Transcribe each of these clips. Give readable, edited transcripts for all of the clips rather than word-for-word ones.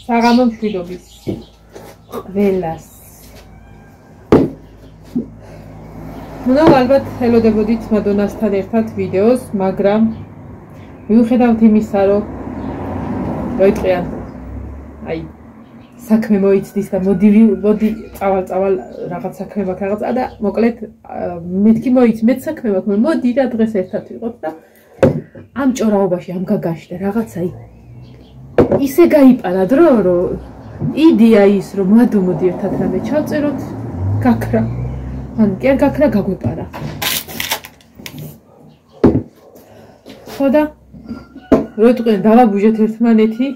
საღამო მშვიდობის ყველას. ნუ ალბათ ელოდებოდით მადონასთან ერთად ვიდეოს, მაგრამ მიუხედავად იმისა, რომ მოიწყვიან აი საქმე მოიცდის და მოდი წავალ რაღაც საქმე მაქვს რაღაცა და მოკლედ მეთქი მეც საქმე მაქვს მოდი და დღეს ერთად ვიყოთ და ამ ჭორაობაში ამ გაგაში და რაღაცა ისე გაიპარა დრო რომ იდეა ის რომ მოდი ერთად რამე ჩავწეროთ გაქრა ან კი არ გაქრა გაგვეპარა ხოდა როიტყვენ დავაბუჟეთ ერთმანეთი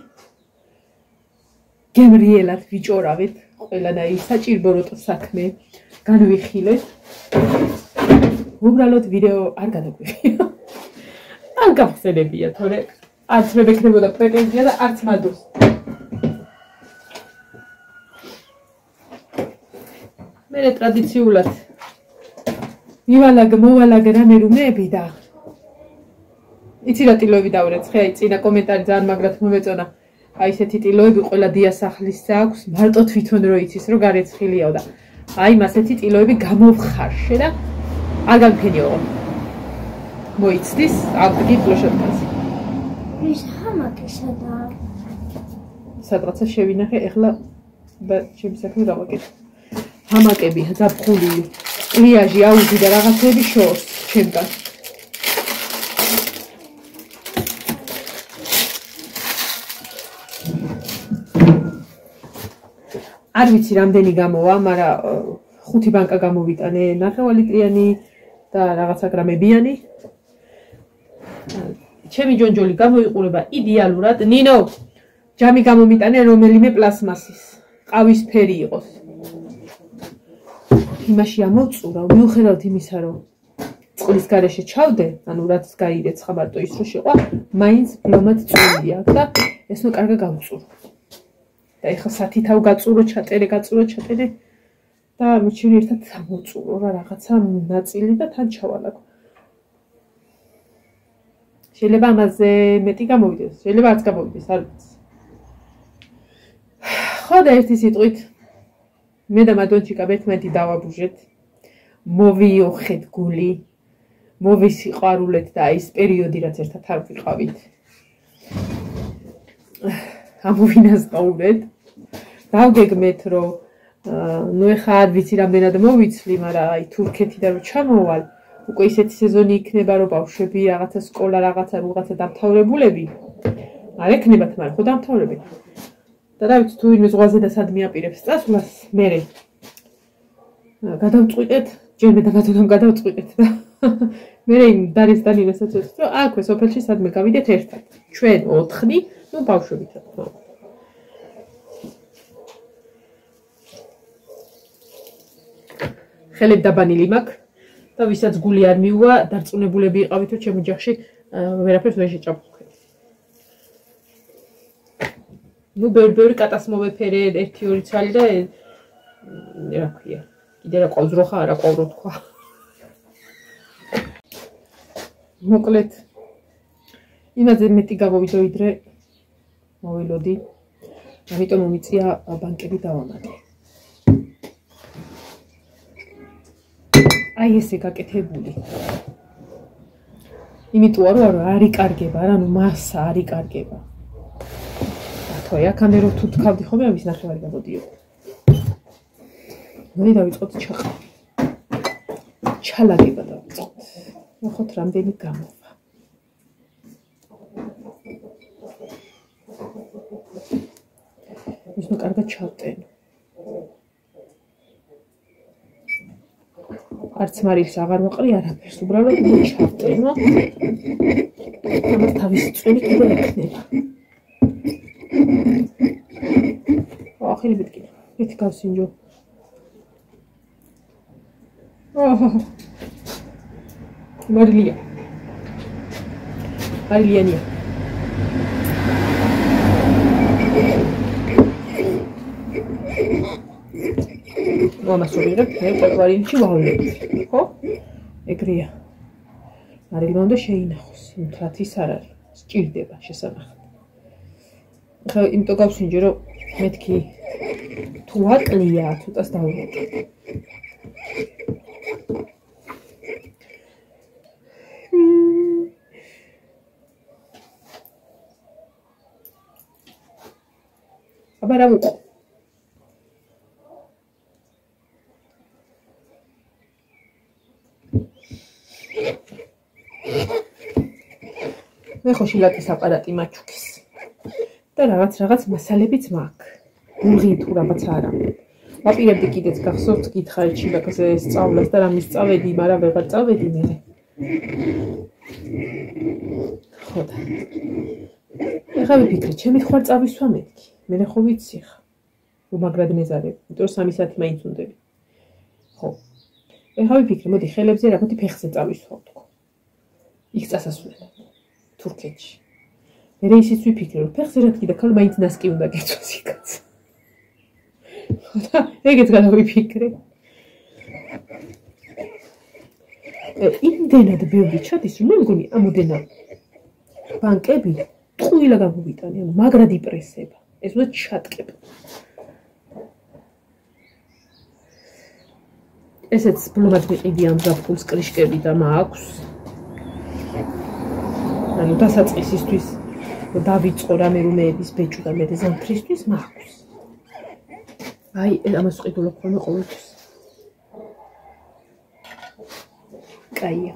გემრიელად ვიჭორავეთ ყველანაირი საჭირო როტო საქმე განვიხილეთ უბრალოდ ვიდეო არ გადაგვიხილო არ გახსენებია თორე არც მე მექნებოდა პრეტენზია და არც მადოს მე ტრადიციულად მოვალაგე რამე რუმეები და იცი რა ტილოები დავრეცხე აი წინა კომენტარი ძალიან მაგრად მომეწონა აი ესეთი ტილოები ყველა დიასახლისს აქვს მარტო თვითონ რო იცის რომ გარეცხილიაო და აი მასეთი ტილოები გამოვხარშე და არ გამფენიო მოიცდის აღდგი პლოშადკაზე ის ჰამაკი სადაა სადღაცა შევინახე ეხლა და ჩემი საქმე დავაკეთე ჰამაკები ზაფხული პლიაჟი აუზი და რაღაცები შორს ჩემთან არ ვიცი რამდენი გამოვა, მაგრამ 5 ბანკა გამოვიტანე, 9 ლიტრიანი და რაღაცა გრამებიანი. ჩემი ჯონჯოლი გამოიყურება იდეალურად. ნინო, ჯამი გამომიტანე რომელიმე პლასმასის, ყავისფერი იყოს. იმაში ამოვწურავ, მიუხედავად იმისა, რომ წყლის გარეშე ჩავდე, ანუ რაც გაირეცხა მარტო ის რომ შეყვა, მაინც ბლომად წვილი აქვს და ესნო კარგა გავწურო. და ეხლა სათითავ გაწურო ჩატერე და მიჩვენი ერთად ამოვწურო რა რაღაცა ნაწილი და თან ჩავალაგო. შეიძლება ამაზე მეტი გამოვიდეს, შეიძლება არც გამოვიდეს, არ ვიცი. ხო და ერთი სიტყვით მე და მადონჩიკა ერთმანეთი დავაბუჟეთ. მოვიოხეთ გული, მოვისიყვარულეთ და ის პერიოდი რაც ერთად არ ვიყავით. ამოვინასწავლეთ. დავგეგმეთ რომ ნუ ეხა არ ვიცი რამდენად მოვიცვლი, მაგრამ აი თურქეთიდან რომ ჩამოვალ, უკვე ისეთი სეზონი იქნება რომ ბავშვები რაღაცა სკოლა რაღაცა დამთავრებულები არ ექნებათ, მაგრამ ხო დამთავრებენ. და რა ვიცი თუ ვინმე ზღვაზე და სადმე აპირებს წასვლას, მე გადავწყვიტეთ, ჯერ მე და ბატონამ გადავწყვიტეთ და მე იმ დარესტანინასაც ვეთქვი, რომ აქვე სოფელში სადმე გავიდეთ ერთად. ჩვენ 4, ნუ ბავშვებით რა თქმა უნდა. ხელები დაბანილი მაქვს და ვისაც გული არ მიუვა, დარწმუნებულები იყავით, რომ ჩემი ოჯახში ვერაფერს ვერ შეჭამხოთ. ნუ ბევრი კატას მოვეფერე, 1-2 ცალი და რა ქვია, კიდე რა ყავს როხა, არა ყავრო თქვა. მოკლედ იმაზე მეტი გამოვიდო ვიდრე მოვილოდი. ამიტომ მომიწია ბანკები დავამატე. აი ესე გაკეთებული. იმიტომ რომ არ იკარგება, ანუ მასა არ იკარგება. თქო, აქამდე რომ თუ თქვავდი ხოლმე, ამის ნახევარი გამოდიო. მოდი დავიწყოთ ჩაყა. ჩალაგება დავიწყოთ. ნახოთ რამდენი გამოვა. ის ნუ კარგად ჩავტენო. არც მარილს აღარ ვაყრი არაფერს, უბრალოდ ჩავტენო. ამას თავისი წვენი კიდე ექნება. ახალიბეთ კიდე. ერთი გავსინჯო. მარილიანია. ამას ვიღებ, მე ყველვარინში ვავლებ, ხო? ეგრეა. მარილმა უნდა შეინახოს, მთლად ის არ არის, სჭირდება შესანახად. ხა იმიტომ გავსინჯე რომ მეთქი თუ აკლია ცოტას დავუყო. აბა რა ვუყო? მე ხო შილაკის აპარატი მაჩუქის. და რაღაც მასალებიც მაქვს. გულღი თუ რაღაც არა. ვაპირებდი კიდეც გახსოვთ გითხარით შილაკაზე სწავლას და რა მისწავედი, მაგრამ ვეღარ წავედი მე. ხოდა. ეხლა ვიფიქრე, ჩემი ხوار წავისვა მეთქი. მე ხო ვიცი ხა. უმაგრად მეზარები, იმიტომ 3 საათი მაინც უნდები. ხო. ეხლა ვიფიქრე, მოდი ხელებზე რაღაცი ფეხზე წავისვავ თქო. იქ წასასვლელად. თურქეთში. მე ისიც ვიფიქრე, რომ ფეხზე რა თქმა უნდა, მაინც ნასკი უნდა გეცოს იქაც. ხოდა, ეგეც გადავიფიქრე. იმდენად ბევრი ჩადის, რომ მე მგონი ამოდენა ბანკები ტყუილა გამოვიტანე, მაგრად იპრესება. ეს უნდა ჩატკებ. ესეც ბლომად მიყიდი ამ ზაფხულს კრიშკები და მაქვს. ანუ დასაწყისისთვის დავიწყო რამე რომეების ბეჭვ და მე ზამთრისთვის მაქვს. აი, ამას ყიდულობ ხოლმე ყოველთვის. კაია.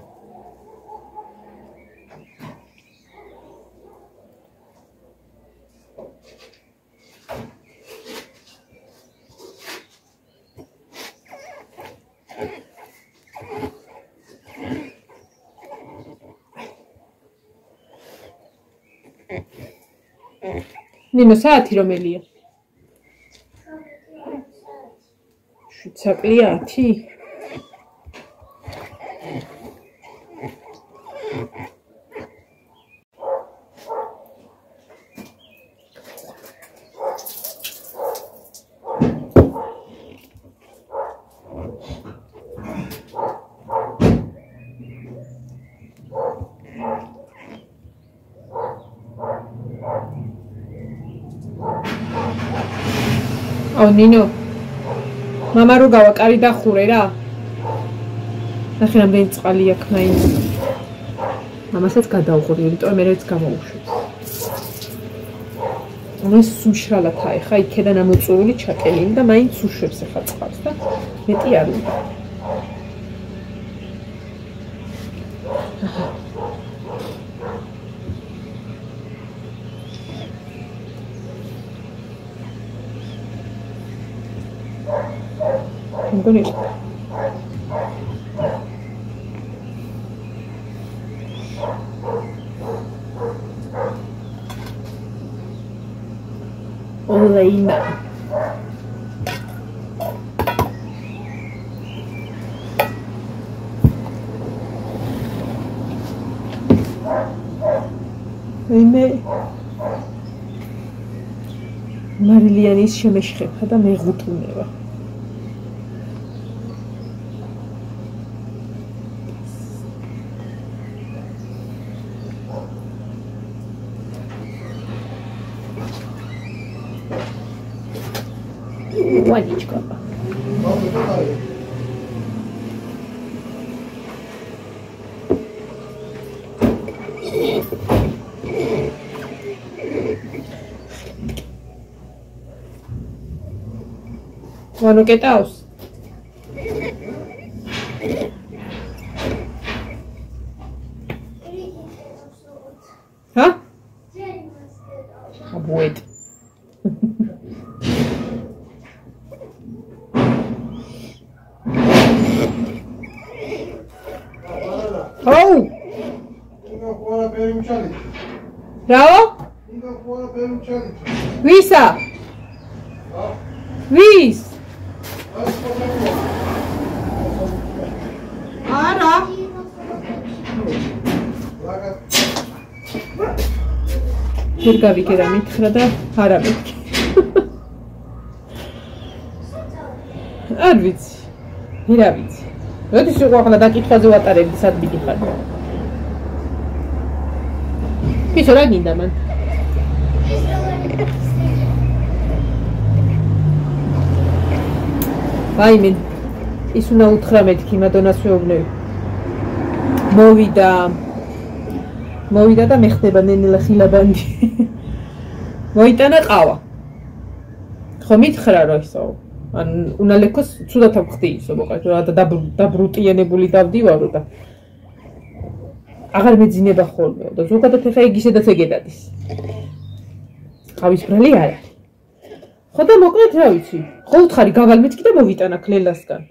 ნინო, საათი რომელია? 7 საკლია 10? აუ ნინო, მამა რო გავა კარი დახურე რა. ნახე რამდენი წყალი აქვს მაინც. მამასაც გადავღური, იმიტომ მერეც გამოვუშვებ. ეს სუშრალათა ხა იქიდან ამოწურული ჩაკელინი და მაინც უშვებს ხა წყალს და მეტი არ უნდა. მგონი Olena მე მარილიანის შემეშხება და მეღუტუნება. Ванечка. Bueno, ¿qué tal? ¿Ah? Abuet. Oh! Bravo? Visa! Vis! Ara! ვერ გავიგე რა მითხრა და არა მითქი. არ ვიცი. რა ვიცი. როდის იყო ახლა დაკითხვაზე ვატარებდი სად მიდიხარ? ისო რა გინდა მან? ვაიმე ის უნდა უთხრა მეთქი მადონას მეუბნები მოვიდა და მეხდება ნენელა ხილაბანდი მოიტანა ყავა ხო მითხრა რომ ისო ან უნდა ლეკოს ცუდად აღხდი ისო მოყავ და დაბრუტიანებული დავდივარო და აღარ მეძინება ხოლმე და ზოგადად ეხა იგისედაც ეგედადის ყავის ბრალი არა ხო და მოკლედ რა ვიცი ხო უთხარი გავალმეთქი და მოვიტანა ქლელასგან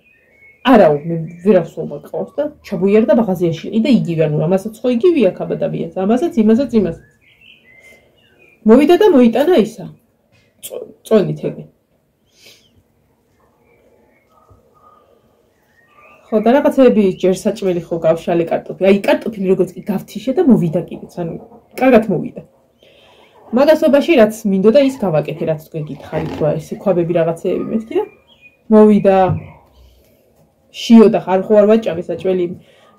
არაო მე ვერავს ვმოყავს და ჩაბუიერდა მაღაზიაში და იგივე ანუ ამასაც ხო იგივეა ქაბადაბიაც ამასაც იმასაც მოვიდა და მოიტანა ისა წონით ეგე ხო და რაღაცები ჯერ საჭმელი ხო გავშალე კარტოფი აი კარტოფილი როგორც კი გავთიშე და მოვიდა კიდეც ანუ კარგად მოვიდა მაგასობაში რაც მინდოდა ის გავაკეთე რაც თქვენ გითხარით რა ესე ქვაბები რაღაცეები მეთქი და მოვიდა შიოდა ხარ ხო არ ვაჭამე საჭველი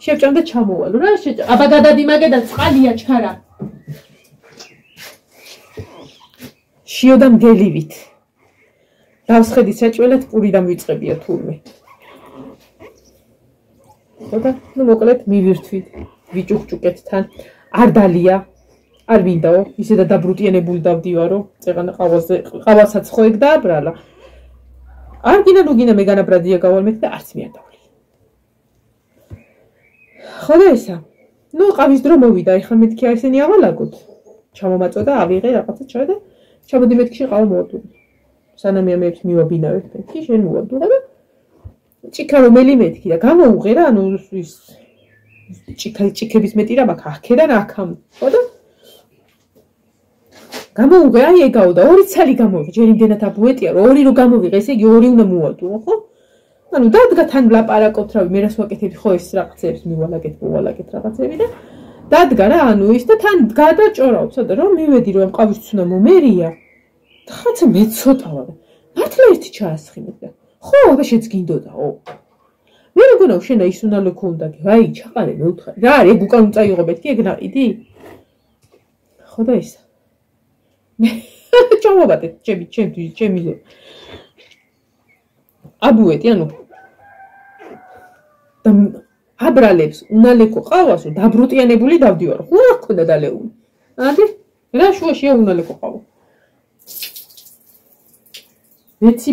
შევჭამ და ჩამოვალო რა აბა გადადიმაგე და წყალია ჩქარა შიოდა მგელივით დავსხედი საჭველად პური დამვიწყებია თურმე ხოდა ნუ მოკლედ მივირთვით ვიჭუხჭუკეთთან არ დალია არ მინდაო ისე და დაბრუტიანებული დავდივარო წეღანა ყავასაც ხო ეგ დააბრალა არ გინდა ნუ გინდა მეგანაბრადია გავალმეთ და არც მე არ დავვლი ხო და ისა ნუ ყავის დრო მოვიდა ეხლა მეთქი არ ისენი ავალაგოთ ჩამომაწოდა ავიღე რაღაცა ჩა და ჩამოდი მეთქში ყავა მოვადური სანამ მეებს მივაბინავებ მეთქი შენ მოვადურა და ჭიქა რომელი მეთქი და გამოუღე რა ანუ ის ჭიქების მეტი რა მაქვს აქედან აქამ ხო და გამოუღე აი ეგაო და ორი ცალი გამოვიღე ჯერ იმდენად აბუეტია რომ ორი რო გამოვიღე ესე იგი ორი უნდა მოვადურო ხო ანუ დადგა თან ვლაპარაკობთ რავი მე რას ვაკეთებ ხო ეს რაღაცებს მოვალაგეთ რაღაცები და დადგა რა ანუ ის და თან გადაჭორაო ცოტა რომ მივედი რომ ყავის ცუნა მომერია და ხაცა მე ცოტავა და მართლა ერთი ჩაასხინე და ხო აბა შეც გინდოდაო მე მეგონა შენ ის უნდა ლქონდა აი ჩაყარე მე უთხარი რა არის ეგ უკან წაიღო მეთქი ეგ ნაყიდი ხო და ის ჩავაბადე ჩემი აბუეტი ანუ და აბრალებს უნალეკო ყავასო დაბრუტიანებული დავდივარო ხო რა ქონდა დალეული ადი რა შუაში უნალეკო ყავა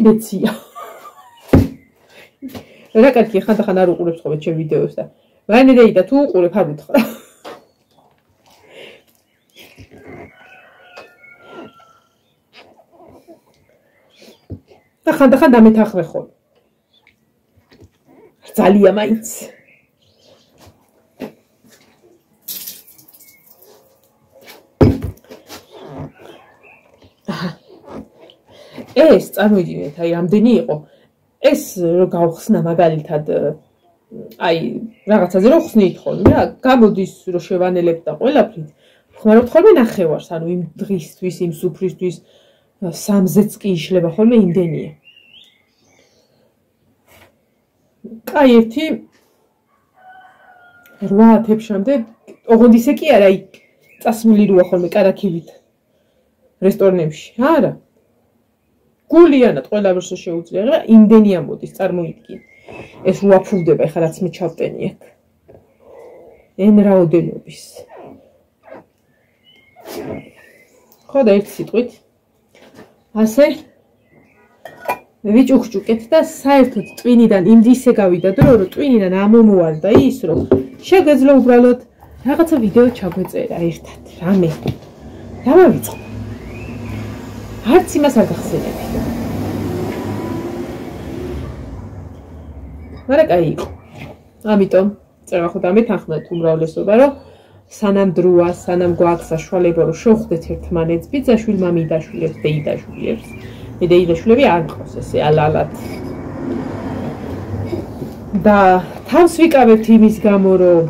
ბეცია რა კარგი ხანდახან არ უყურებს ხოლმე ჩემ ვიდეოს და ვანერეი და თუ უყურებ არ უთხრა და ხანდახან დამეთახრე ხოლმე ძალიან მაინც ეს წარმოიდგინეთ აი ამდენი იყო ეს რო გავხსნა მაგალითად აი რაღაცაზე რო ხსნით ხოლმე რა გამოდის რო შევანელებ და ყველაფრით ხმარობთ ხოლმე ნახევარს ანუ იმ დღისთვის იმ სუფრისთვის სამზეც კი იშლება ხოლმე იმდენია კაი ერთი 8 თებშამდე ოღონდ ისე კი არა აი წასმული როა ხოლმე კარაქივით რესტორნებში არა გულიანად ყველაფერს შეუძლია რა იმდენი ამოდის წარმოიდგინე ეს უაფუვდება ეხლა რაც მე ჩავტენი აქ εν რაოდენობის ხო და ერთ სიტყვით ასე ვიჭუხჭუკეთ და საერთოდ ტვინიდან იმდისე გავიდა დრო რომ ტვინიდან ამომოვარდა ის რომ შეგვეძლო უბრალოდ რაღაცა ვიდეო ჩაგვეწერა ერთად რამე დავავიწყო არც იმას არ გახსენებთ მაგრამ კაი იყო ამიტომ წერა ხო დამეთანხმდით უმრავლესობა რომ სანამ დროა სანამ გვაქვს საშუალება რომ შევხვდეთ ერთმანეთს ბიძაშვილმა მიდაშვილებს დეიდაშვილებს დეიდაშვილები არ მყავს ესე ალალად და თავს ვიკავებთ იმის გამო რომ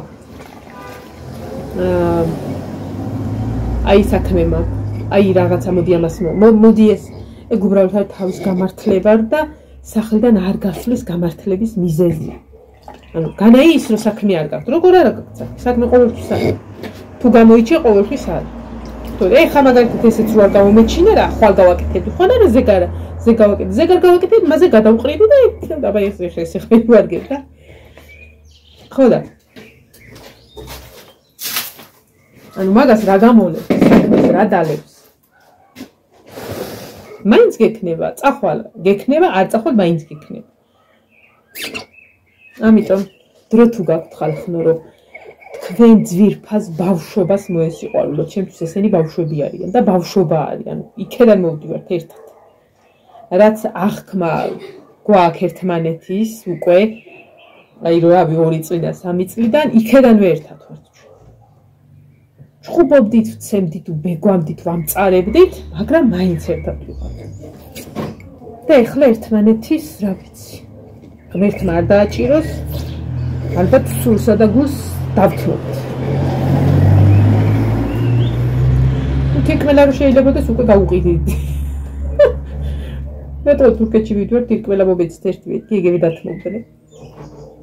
აი საქმე მაქვს აი რაღაცა მოდი ამას მოდი ეს ეგ უბრალოდ თავის გამართლება და სახელიდან არ გასვლის გამართლების მიზეზი ანუ განაი ის რომ საქმე არ გაქვს როგორ არა გაქვს საქმე ყოველთვის არის თუ გამოიჩე ყოველთვის არის თუ ეხა მაგალითად ესეც რო არ გამომეჩინა რა ხვალ გავაკეთებდი ხო არა ზეგ გავაკეთე. ზეგ არ გავაკეთე, მასე გადავყრიდი და იქნება აბა ეს ხე ვარგებ და. ხო და. ანუ მაგას რა გამოლებს, საქმეს რა დალებს. მაინც გექნება, წახვალ გექნება, არ წახვალ მაინც გექნება. ამიტომ დრო თუ გაქვთ ხალხნო რომ თქვენ ძვირფას ბავშვობას მოესიყვარულოთ, ჩემთვის ესენი ბავშვები არიან და ბავშვობა არიან. იქედან მოვდივართ ერთად. რაც აღქმა გვაქვს ერთმანეთის უკვე აი რა 2 წლიდან 3 წლიდან იქედანვე ერთად ვართ. ჭუბობდით, ვცემდით, ვბეგვამდით, ვამწარებდით, მაგრამ მაინც ერთად ვიყავთ. და ეხლა ერთმანეთის რა ვიცი. ღმერთმა არ დააჭიროს, ალბათ სულსა და გულს დავთმობთ. თითქმელა რომ შეიძლებადეს უკვე გავუყიდით. მეტყვი თურქეთში ვიდვარ, თითქმელა მობეცით ერთი ვეთქი, იგივე დათმობდნენ.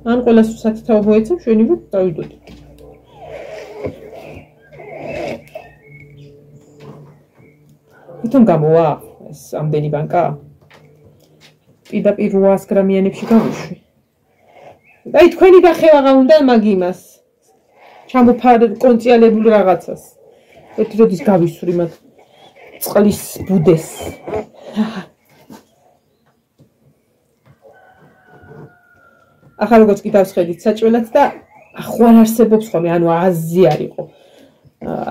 ან ყველას სათითაობო ეცემ, შვენი ვით დავიდოდით. თვითონ გამოვა ეს ამდენი ბანკა? პირდაპირ 800 გრამიანებში გავუშვი. აი თქვენი დახევაღა უნდა მაგ იმას. ჩამოფარ კონციალებულ რაღაცას. ერთი როდის გავისვრი მაგ წყლის ბუდეს. ახლა როგორც კი დავსხედით საჭველად და ახო არ არსებობს ხოლმე, ანუ აზი არ იყო.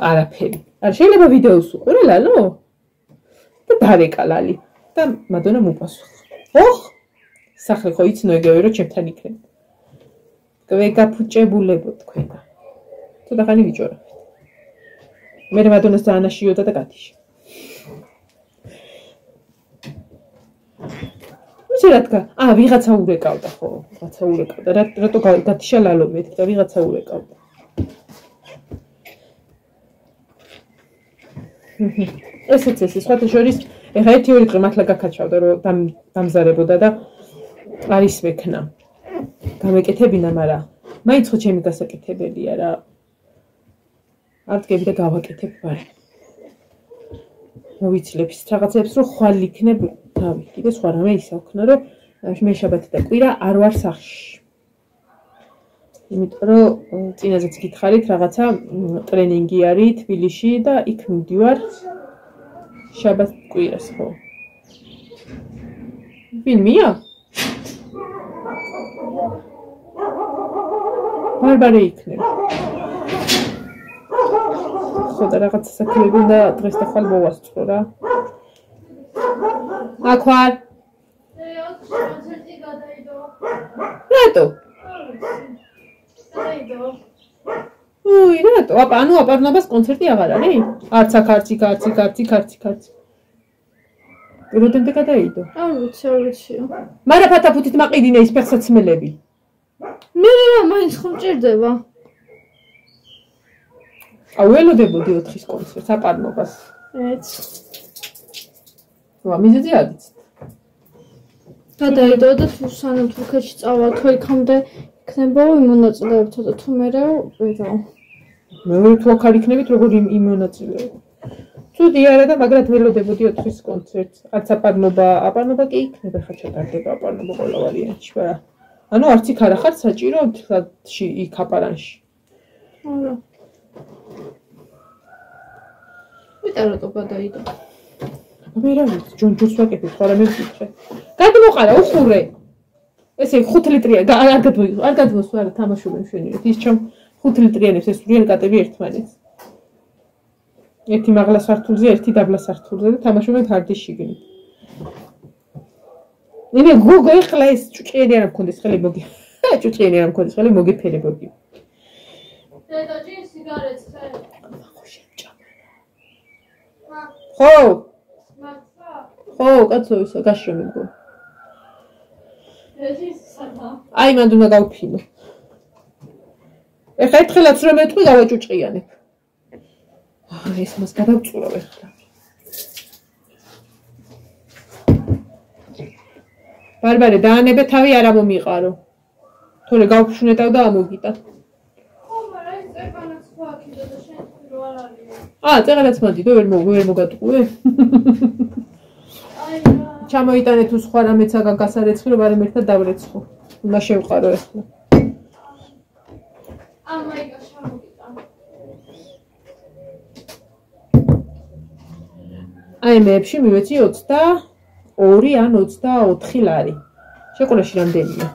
არაფერი. არ შეიძლება ვიდეოს უყურე ლალო? და დარეკალალი და მადონა მოპასუხა. ოხ, სახლი ხო იცნო ეგევე რომ ჩემთან იქნება. გვეგაფუჭებულებო თქვენა. თუ დახანი ვიჭორავთ. მე მადონას დაანაშიოდა და გათიშა. ვიცი რა თქვა? ვიღაცა ურეკავდა ხო, ვიღაცა ურეკავდა. რატო გათიშა ლალო მეთქი და ვიღაცა ურეკავდა. ესეც სხვათა შორის ეხა 1-2 დღე მართლა გაკაჩავდა რომ დამზარებოდა და არის ვექნა. გამეკეთებინა, მაგრამ მაინც ხო ჩემი გასაკეთებელია რა. არ დგები და გავაკეთებ ბარი. მოვიცლებ ის რაღაცებს რომ ხვალ იქნებ თავი. კიდე სხვა რამე ისა ვქნა რომ მე შაბათი და კვირა არ ვარ სახლში. იმიტომ რომ წინაზეც გითხარით რაღაცა ტრენინგი არის თბილისში და იქ მივდივარ შაბათ კვირას ხო. ვინმეა? ბარბარე იქნება. ხო და რაღაცა საქმეები და დღეს და ხვალ მოვასწრო რა. აქ ვარ. კონცერტი გადაიდო. რატო? უი, რატო? ანუ აპარნობას კონცერტი აღარ არის? არც აქ, არც იქ, არც იქ, არც იქ, არც იქ, არც. როდემდე გადაიდო? არ ვიცი. მარა ფათაფუთით მაყიდინე ის ფეხსაცმელები. მე რა, მაინც ხომ ჭირდება? ველოდებოდი 4-ის კონცერტს აპარნობას. ეც. მიზეზი არის. გადაიდო და თუ სანამ თურქეთში წავა, თუ იქამდე იქნება იმონაწილეებთა და თუ მერე ვედა. მე თუ აქ არ იქნებით როგორ იმონაწილეებ. ცუდი არა და მაგრამ ველოდებოდი 4-ის კონცერტს. არც აპარნობა კი იქნება, ხა ჩატარდება აპარნობა ყველა ვარიანტში, მაგრამ ანუ არც იქ არა ხარ საჭირო თლადში იქ აპარანში. არა. ვიტა რატო გადაიდო? მე რა ვიცი, ჯონჯოს ვაკეთებ, ხო რა მე ვკითხე. გადმოყარა უხურე. ესე 5 ლიტრია, არ გადმოსვა არა თამაშობენ შენიერთ. ის ჩემ 5 ლიტრიანებს ესვრიან კატები ერთმანეთს. ერთი მაღლა სართულზე, ერთი დაბლა სართულზე და თამაშობენ ფარდის შიგნით. მე გოგო ეხლა ეს ჭუჭიანი არ მქონდეს ხელი მოგი. ჭუჭიანი არ მქონდეს ხელი მოგიფერებოდი. დედა ჯინ სიგარეტს ხე? ხო შეჭამე. ხო. ხო, კაცო ისა გაშრომებო. აი მანდ უნდა გავფინო. ეხლა ერთხელაც რომ ეთქვი გავაჭუჭყიანებ. ეს მას გადავწურავ ეხლა. ბარბარე დაანებე თავი არ მომიყარო. თორე გავფშუნეტავ და ამოგიტა. ხო, მაგრამ ეს წეგანაც ხო აქიდა და შენ რო არ არის. წეგანაც მანდიდო ვერ მოგატყუე. ჩამოიტანე თუ სხვა რამეც აგან გასარეცხი, რომ არემ ერთად დავრეცხო. უნდა შევყარო ახლა. ამაიკა შევყიტა. აი მეებში მივეცი 22 ან 24 ლარი. შეყოლაში რამდენია?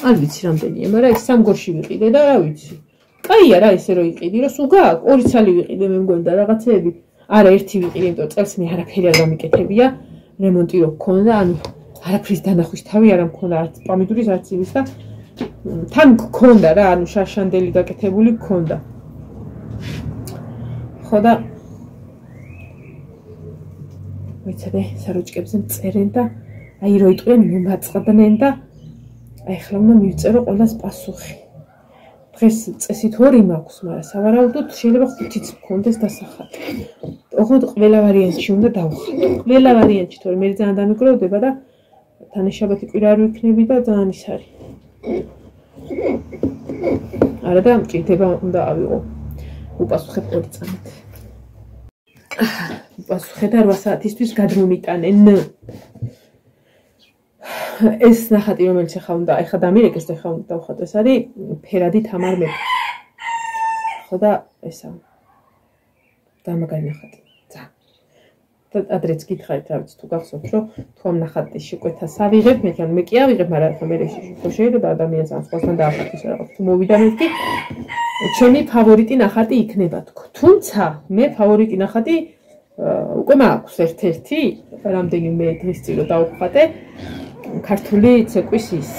არ ვიცი რამდენია, მაგრამ ეს სამგორში ვიყიდე და რა ვიცი. კაია რა ესე რომ იყიდი, რომ სულ გააქვს 2 ცალი ვიყიდე მე მგონი და რაღაცეები. არა ერთი ვიყიდე, იმიტომ რომ წელს მე არაფერი არ გამიკეთებია, რემონტი რო გქონდა, ანუ არაფრის დანახვის თავი არ მქონდა, არც პამიდურის, არც იმის და თან გქონდა რა, ანუ შარშანდელი გაკეთებული გქონდა. ხო და ვიცადე, საროჭკებზე მწერენ და აი რო იტყვიან მომაწყდნენ და აი ხლა უნდა მივწერო ყველას პასუხი. დღეს წესით 2 მაქვს, მაგრამ სავარაუდოდ შეიძლება 5-იც მქონდეს დასახატი. ოღონდ ყველა ვარიანტში უნდა დავხატო. ყველა ვარიანტში, თორემ მე ძალიან დამიგროვდება და თანაშაბათი კვირა არ ვიქნები და ძალიან ის არის. არა და მჭირდება უნდა ავიღო. უპასუხებ 2 წამით. უპასუხე და 8 საათისთვის გადმომიტანენ. ეს ნახატი რომელიც ახლა უნდა ახლა დამირეკეს და ახლა უნდა დავხატო ეს არის ფერადი თამარ მეფე. ხო და ესა დამაგარი ნახატი. ძა. და ადრეც გითხარით რა ვიცი თუ გახსოვთ რომ თუ ამ ნახატის შეკვეთას ავიღებ მე კი ავიღებ მაგრამ ახლა მე შეიძლება ადამიანს ამ სხვასთან დაახატოს რაღაც თუ მოვიდა მეთქი ჩემი ფავორიტი ნახატი იქნება თქო. თუმცა მე ფავორიტი ნახატი უკვე მაქვს ერთ-ერთი რამდენიმე დღის წინ რომ დავხატე ქართული ცეკვის ის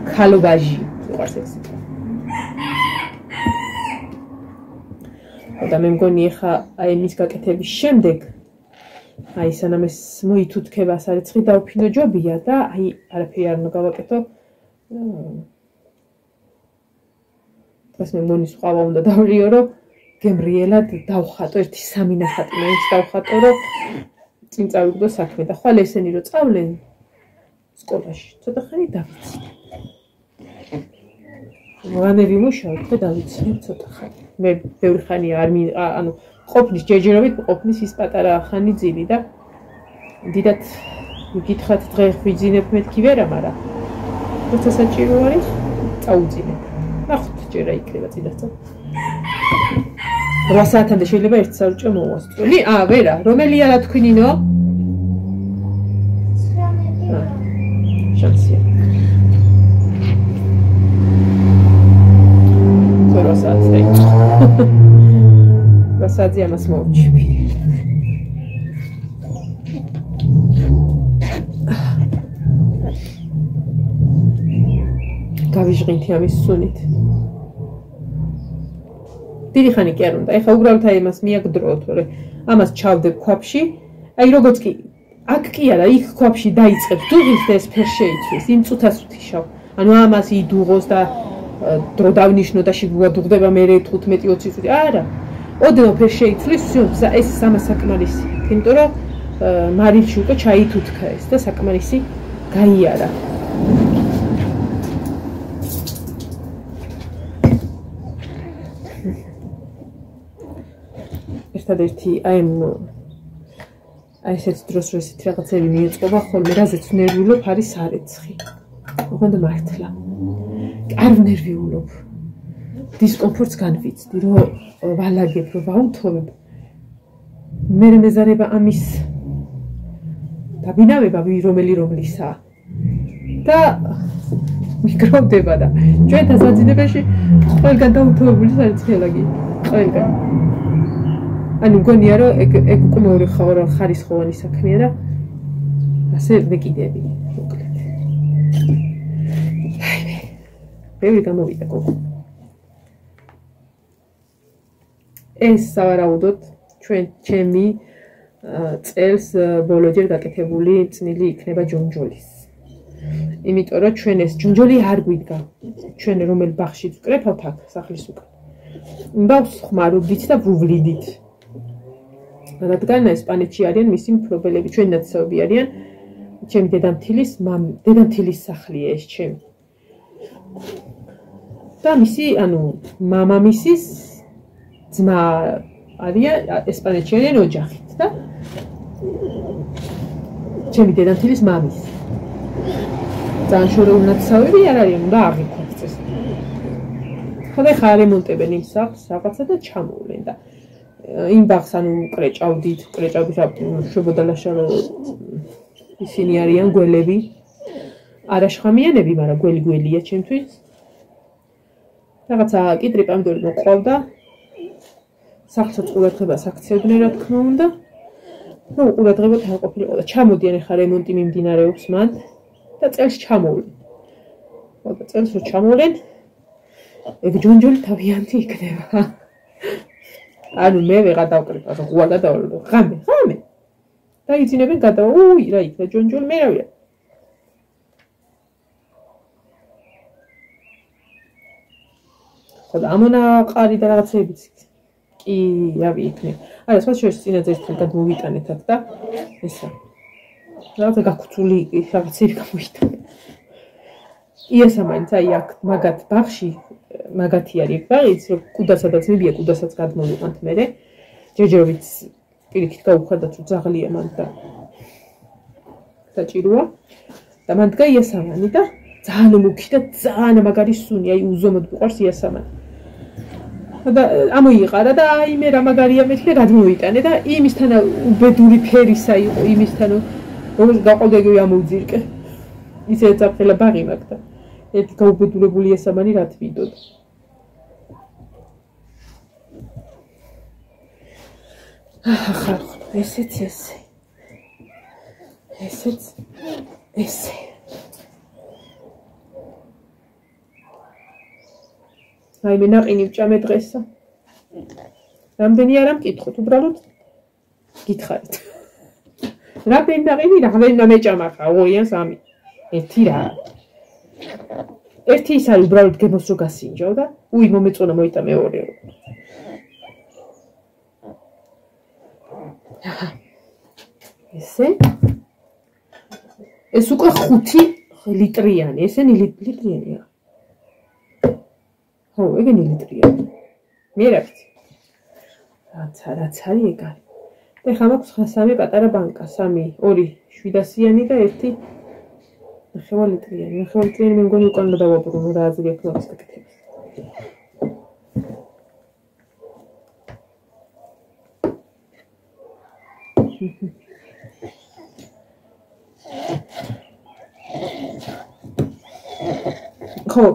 ქალობაჟი უყარს ეს. და მე მგონი ახლა აი მის გაკეთების შემდეგ აი სანამ ეს მოითუთქება სარეცხი დავფინო ჯობია და აი არაფერი არ უნდა გავაკეთო. ეს მე მგონი სხვა უნდა დავლიო რომ გემრიელად დავხატო ერთი 3 ნახატი მაინც დავხატო რომ წინ წავიგდო საქმე და ხვალ ესენი რომ წავლენ სკოლაში ცოტა ხანი დავიცი. ვანერი მუშაობ და დავიცი ცოტა ხანი. მე ბევრი ხანი არ ანუ ყოფნის ჯერჯერობით ყოფნის ის პატარა ხანი ძილი და დიდად გითხრათ დღე ვიძინებ მეთქი ვერა, მაგრამ როცა საჭირო არის წაუძინებ. ნახოთ ჯერა იქნება წინასწარ. 8 საათამდე შეიძლება 1 საათი მოვასწრული. ვერა, რომელია რა თქვი ნინო? შანსია. 8 საათი. 8 საათი ამას მოვჭი. გავიჟღინთი ამის სუნით. დიდი ხანი კი არ უნდა. ეხლა უბრალოდ აი ამას მიაგდრო, თორე ამას ჩავდებ ქვაფში. აი როგორც კი აქ კი არა, იქ ქვაფში დაიწყებს დუღილს და ეს ფერ შეიცვის, იმ წუთას ვთიშავ. ანუ ამას იდუღოს და დრო დავნიშნო და შეგუადუღდება მე 15-20 წუთი. არა. ოდნავ ფერ შეიცვლის, ეს ამას საკმარისი. იმიტომ რომ მარილში უკვე ჩაითუთქა ეს და საკმარისი გაიარა. ერთადერთი აი ესეთ დროს რომ ესეთი რაღაცები მიეწყობა ხოლმე რაზეც ნერვიულობ არის სარეცხი. ოღონდ მართლა. არ ნერვიულობ. დისკომფორტს განვიცდი, რომ ვალაგებ, რომ ვაუთოვებ. მე მეზარება ამის დაბინავება რომელისაა. და მიკროვდება და ჩვენთან საძინებელში ყველგან დაუთოვებული სარეცხელაგი. ყველგან. ანუ მგონია რომ ეგ უკვე მეორე ხარისხოვანი საქმეა და ასე მეკიდები მოკლედ. ბევრი გამოვიდა გოგო. ეს სავარაუდოდ ჩემი წელს ბოლოჯერ გაკეთებული წნილი იქნება ჯონჯოლის. იმიტომ რომ ჩვენ ეს ჯონჯოლი არ გვიდგა. ჩვენ რომელ ბაღში ვკრეფავთ აქ სახლის უკან. უნდა ხმარობდით და ვუვლიდით. რადგან ესპანეთში არიან მისი მფლობელები, ჩვენი ნაცნობი არიან. ჩემი დედამთილის სახლია ეს ჩემი. და მისი, ანუ მამამისის ძმა არიან ესპანეთში არიან ოჯახით და ჩემი დედამთილის მამის ძალიან შორეულნაცავები არ არიან, უნდა აღიქვამწეს. ხოდა ხა რემონტებენ იმ სახლს რაღაცა და ჩამოვლენ და იმ ბაღს ანუ კრეჭავდით, შვებოდა ლაშა რომ ისინი არიან გველები. არა შხამიანები, მაგრამ გველი-გველია ჩემთვის. რაღაცა კიტრი პამიდორი მოყავდა. სახლსაც ყურადღებას აქცევდნენ, რა თქმა უნდა. ნუ ყურადღება თან ყოფილიყო და ჩამოდიან ახლა რემონტი მიმდინარეობს მან და წელს ჩამოვლენ. ხოდა წელს რო ჩამოვლენ, ეგ თავიანთი იქნება. ანუ მე ვეღარ დავკრიფა, ღუა გადავალო, ღამე. და იძინებენ გადავა, რა იქნა ჯონჯოლი, მე რა ვია. ხოდა ამონაყარი და რაღაცებიც კი რავი იქნება. არა, სხვა შორის წინაზე ერთხელ გადმოვიტანეთად და ესა. რაღაცა გაქუცული რაღაცები გამოიტანე. იესა მაინც აი აქ მაგათ ბაღში მაგათი არის ბაღიც, რომ კუდასაც მიბია, კუდასაც გადმოვიყანთ მერე. ჯერჯერობით პირიქით გავუხადათ, რომ ძაღლია მან და საჭიროა. და მან დგა იესამანი და ძალიან მუქი და ძალიან მაგარი სუნი, აი უზომოდ მიყვარს იესამანი. და ამოიყარა და აი მე რა მაგარია მეთქე გადმოვიტანე და იმისთან უბედური ფერისა იყო, იმისთან როგორც გაყოლდა იგივე ამოვძირკე. ისე წაფხელა ბაღი მაგდა. ერთი გაუბედურებული იესამანი რა თვიდოდა. ახლა ესეც ესე. აი მე ნაყინი ვჭამე დღესა. რამდენი არა მკითხოთ, უბრალოდ გითხარით. რამდენი ნაყინი რამდენი მეჭამა ხა 2 ან 3. ერთი რა. ერთი ის არის უბრალოდ გემოს რო გასინჯავ და მომეწონა მოიტა მეორე. ესე ეს უკვე 5 ლიტრიანი, ესენი ლიტრიანია. ხო, ეგენი ლიტრიანი. მე რა ვიცი. რაც არის ეგ არის. და ხა მაქვს 3 პატარა ბანკა, 3, 2 700-იანი და 1 9 ლიტრიანი. 9 ლიტრიანი მე მგონი უკან უნდა დავაბრუნო რა აზრი აქვს გაკეთებას. ხო,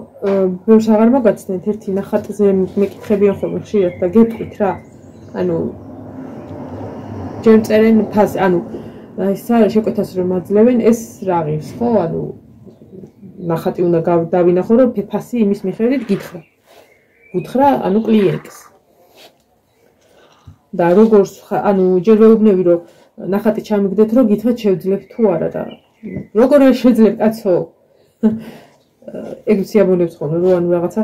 ბევრს აღარ მოგაცდენთ, ერთი ნახატზე მეკითხებიან ხოლმე ხშირად და გეტყვით რა. ანუ ჯერ წერენ ფასი, ანუ ისა შეკვეთას რომ აძლევენ, ეს რა ღირს, ხო? ანუ ნახატი უნდა დავინახო, რომ ფასი იმის მიხედვით გითხრა, ანუ კლიენტს. და როგორც ანუ ჯერ ვეუბნები, რომ ნახატი ჩამიგდეთ, რომ გითხრათ შევძლებთ თუ არა და როგორ შეძლებთ, კაცო? ეგ სიამოვნებს ხოლმე, რომ ანუ რაღაცა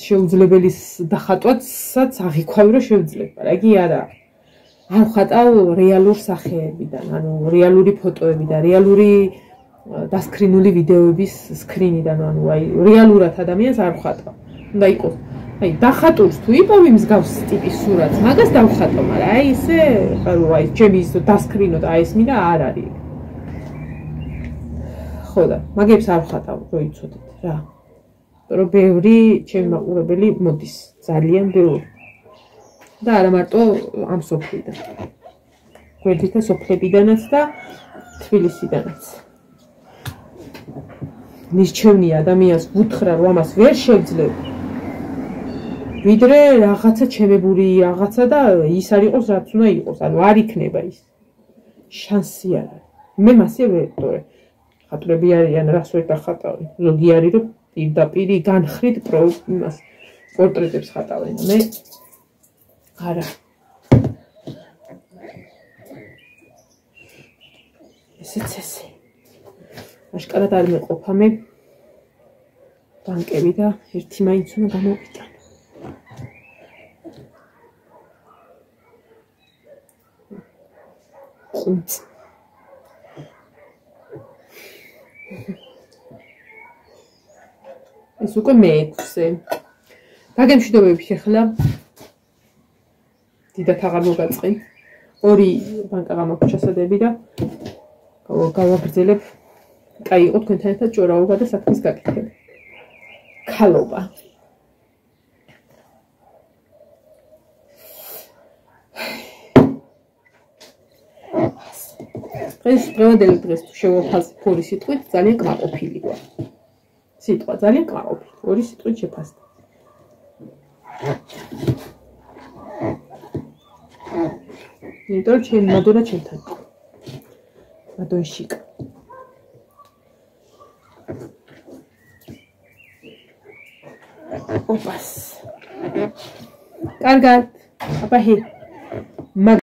შეუძლებელის დახატვაც აღიქვავი რომ შევძლებ, მაგრამ იგი არა. არ ხატავ რეალურ სახეებიდან, ანუ რეალური ფოტოებიდან, რეალური დასკრინული ვიდეოების სკრინიდან, ანუ აი რეალურად ადამიანს არ ხატავ. უნდა იყოს აი დახატულს თუ იპოვი მსგავს ტიპის სურათს, მაგას დავხატო, მაგრამ აი ესე, ანუ აი ჩემი ის დასკრინო და აი ეს მინდა არ არის. ხო და მაგებს არ ხატავ, რო იცოდეთ რა. რომ ბევრი ჩემი მაყურებელი მოდის, ძალიან ბევრი. და არა მარტო ამ სოფლიდან. გვერდითა სოფლებიდანაც და თბილისიდანაც. მისჩევნია ადამიანს გუთხრა რომ ამას ვერ შევძლებ. ვიდრე რაღაცა ჩემებური რაღაცა და ის არ იყოს რაც უნდა იყოს, ანუ არ იქნება ის. შანსი არ არის. მე მასე ვექტორე. ხატრები არიან, რას ვერ დახატავენ. ზოგი არის რომ პირდაპირ განხრით იმას პორტრეტებს ხატავენ. მე არა. ესეც ესე. აშკარად არ მეყოფა მე ბანკები და ერთი მაინც უნდა გამოვიტანო. ეს უკვე მე-6. დაგემშვიდობებით ახლა. დიდად აღარ მოგაწყენ. 2 ბანკა გამაქვს ჩასადები და გავაგრძელებ. კაი იყო თქვენთან ერთად ჭორაობა და საქმის გაკეთება. ქალობა. დღევანდელი დღეს თუ შევაფასებ 2 სიტყვით ძალიან კმაყოფილი ვარ. სიტყვა ძალიან კმაყოფილი. 2 სიტყვით შეფასდა. იმიტომ რომ ჩემ მადონა ჩემთან იყო. მადონშიკა. ოპას. კარგად. აბა ჰი.